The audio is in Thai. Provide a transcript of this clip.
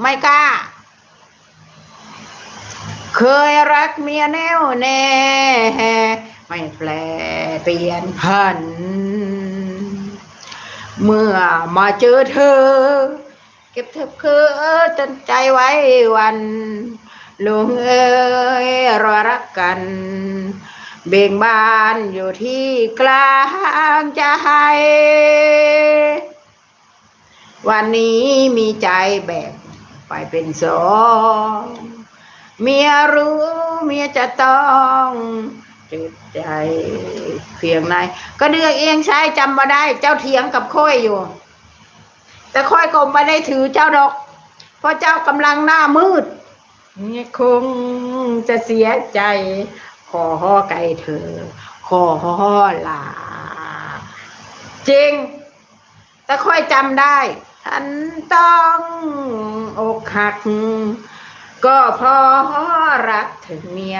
ไม่กล้าเคยรักเมียแน่วแน่ไม่แปลเปลี่ยนพันเมื่อมาเจอเธอเก็บเธอคือจนใจไว้วันลุงเอ๋ยรอรักกันเบ่งบานอยู่ที่กลางใจวันนี้มีใจแบ่งไปเป็นสองเมียรู้เมียจะต้องจิตใจเพียงไหนก็เดือกเองใช้จำมาได้เจ้าเถียงกับค่อยอยู่แต่ค่อยก็ไม่ได้ถือเจ้าดอกเพราะเจ้ากำลังหน้ามืดนี่คงจะเสียใจขอไก่เธอขอลาจริงแต่ค่อยจำได้ฉันต้องอกหักก็เพราะรักถึงเมีย